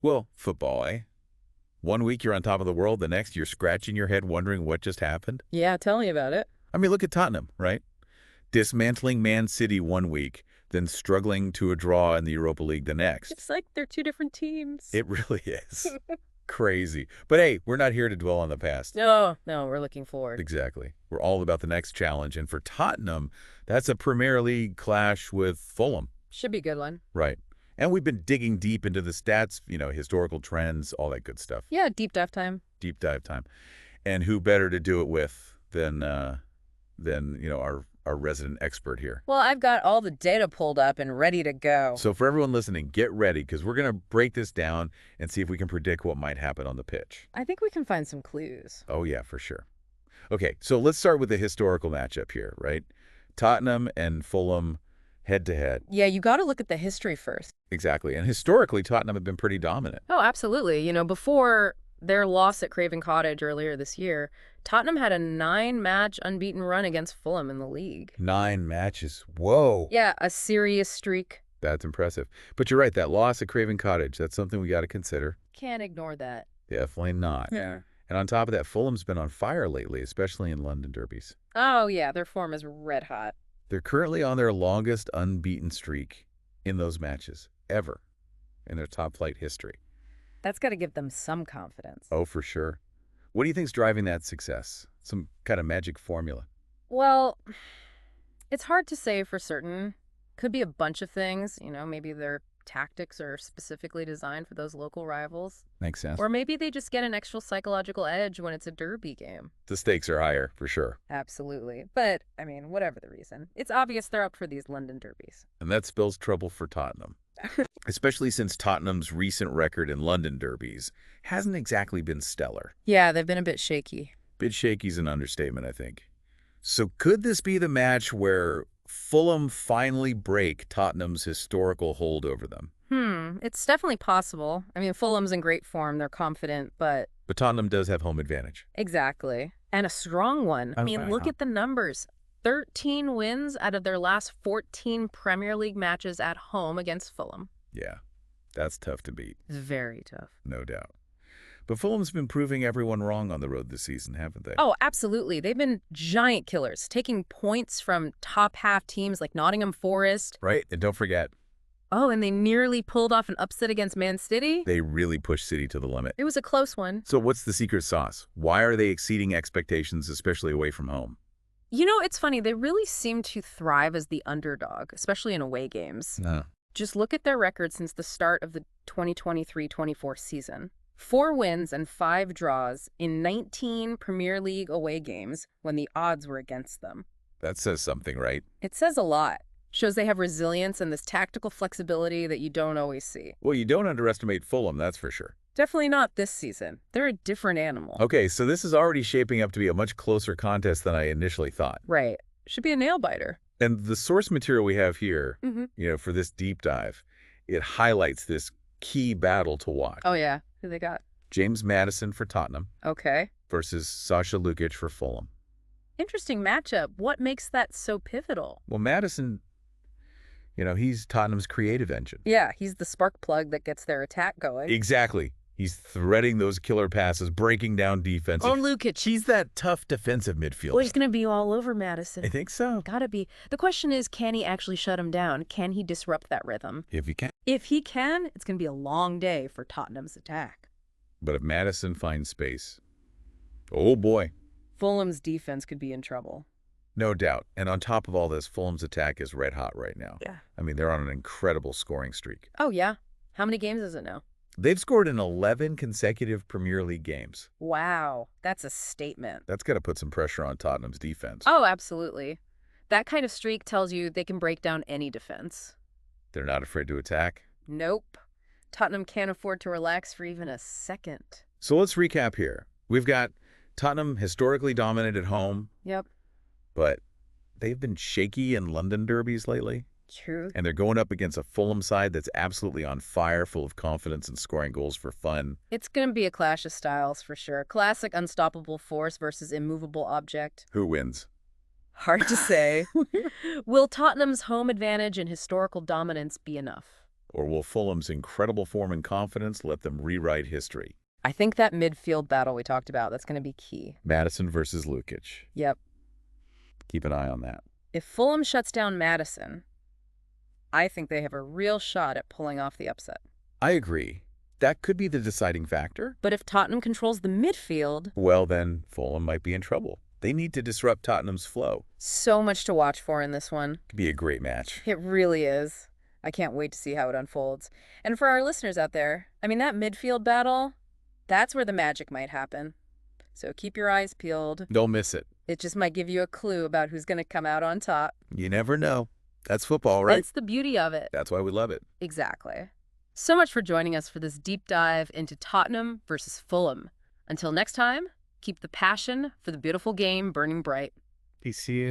Well, football, eh? One week you're on top of the world, the next you're scratching your head wondering what just happened. Yeah, tell me about it. I mean, look at Tottenham, right? Dismantling Man City one week, then struggling to a draw in the Europa League the next. It's like they're two different teams. It really is. Crazy. But hey, we're not here to dwell on the past. No, no, we're looking forward. Exactly. We're all about the next challenge. And for Tottenham, that's a Premier League clash with Fulham. Should be a good one. Right. And we've been digging deep into the stats, historical trends, all that good stuff. Yeah, deep dive time. Deep dive time. And who better to do it with than our resident expert here. Well, I've got all the data pulled up and ready to go. So for everyone listening, get ready because we're going to break this down and see if we can predict what might happen on the pitch. I think we can find some clues. Oh, yeah, for sure. Okay, so let's start with the historical matchup here, right? Tottenham and Fulham head-to-head. Yeah, you got to look at the history first. Exactly. And historically, Tottenham have been pretty dominant. Oh, absolutely. Before their loss at Craven Cottage earlier this year, Tottenham had a 9-match unbeaten run against Fulham in the league. 9 matches. Whoa. Yeah, a serious streak. That's impressive. But you're right, that loss at Craven Cottage, that's something we got to consider. Can't ignore that. Definitely not. Yeah. And on top of that, Fulham's been on fire lately, especially in London derbies. Oh, yeah, their form is red hot. They're currently on their longest unbeaten streak in those matches, ever, in their top-flight history. That's got to give them some confidence. Oh, for sure. What do you think's driving that success? Some kind of magic formula? Well, it's hard to say for certain. Could be a bunch of things. Maybe their tactics are specifically designed for those local rivals. Makes sense. Or maybe they just get an extra psychological edge when it's a derby game. The stakes are higher, for sure. Absolutely. But, whatever the reason, it's obvious they're up for these London derbies. And that spells trouble for Tottenham. Especially since Tottenham's recent record in London derbies hasn't exactly been stellar. Yeah, they've been a bit shaky. Bit shaky's an understatement, I think. So could this be the match where Fulham finally break Tottenham's historical hold over them? It's definitely possible. Fulham's in great form. They're confident, but... But Tottenham does have home advantage. Exactly. And a strong one. Look at the numbers. 13 wins out of their last 14 Premier League matches at home against Fulham. Yeah, that's tough to beat. It's very tough. No doubt. But Fulham's been proving everyone wrong on the road this season, haven't they? Oh, absolutely. They've been giant killers, taking points from top-half teams like Nottingham Forest. Right, and don't forget. Oh, and they nearly pulled off an upset against Man City. They really pushed City to the limit. It was a close one. So what's the secret sauce? Why are they exceeding expectations, especially away from home? It's funny. They really seem to thrive as the underdog, especially in away games. No. Just look at their record since the start of the 2023-24 season. 4 wins and 5 draws in 19 Premier League away games when the odds were against them. That says something, right? It says a lot. Shows they have resilience and this tactical flexibility that you don't always see. Well, you don't underestimate Fulham, that's for sure. Definitely not this season. They're a different animal. Okay, so this is already shaping up to be a much closer contest than I initially thought. Right. Should be a nail-biter. And the source material we have here, for this deep dive, it highlights this key battle to watch. Oh, yeah. Who they got? James Maddison for Tottenham. Okay. Versus Saša Lukić for Fulham. Interesting matchup. What makes that so pivotal? Well, Maddison, he's Tottenham's creative engine. Yeah, he's the spark plug that gets their attack going. Exactly. He's threading those killer passes, breaking down defense. Oh, Lukić. He's that tough defensive midfielder. Well, he's going to be all over Maddison. I think so. Gotta be. The question is, can he actually shut him down? Can he disrupt that rhythm? If he can. If he can, it's going to be a long day for Tottenham's attack. But if Maddison finds space, oh boy. Fulham's defense could be in trouble. No doubt. And on top of all this, Fulham's attack is red hot right now. Yeah. They're on an incredible scoring streak. Oh, yeah? How many games is it now? They've scored in 11 consecutive Premier League games. Wow, that's a statement. That's got to put some pressure on Tottenham's defense. Oh, absolutely. That kind of streak tells you they can break down any defense. They're not afraid to attack? Nope. Tottenham can't afford to relax for even a second. So let's recap here. We've got Tottenham historically dominant at home. Yep. But they've been shaky in London derbies lately. True. And they're going up against a Fulham side that's absolutely on fire, full of confidence and scoring goals for fun. It's going to be a clash of styles for sure. Classic unstoppable force versus immovable object. Who wins? Hard to say. Will Tottenham's home advantage and historical dominance be enough? Or will Fulham's incredible form and confidence let them rewrite history? I think that midfield battle we talked about, that's going to be key. Maddison versus Lukić. Yep. Keep an eye on that. If Fulham shuts down Maddison, I think they have a real shot at pulling off the upset. I agree. That could be the deciding factor. But if Tottenham controls the midfield... Well, then Fulham might be in trouble. They need to disrupt Tottenham's flow. So much to watch for in this one. Could be a great match. It really is. I can't wait to see how it unfolds. And for our listeners out there, I mean, that midfield battle, that's where the magic might happen. So keep your eyes peeled. Don't miss it. It just might give you a clue about who's going to come out on top. You never know. That's football, right? That's the beauty of it. That's why we love it. Exactly. So much for joining us for this deep dive into Tottenham versus Fulham. Until next time, keep the passion for the beautiful game burning bright. Decisive.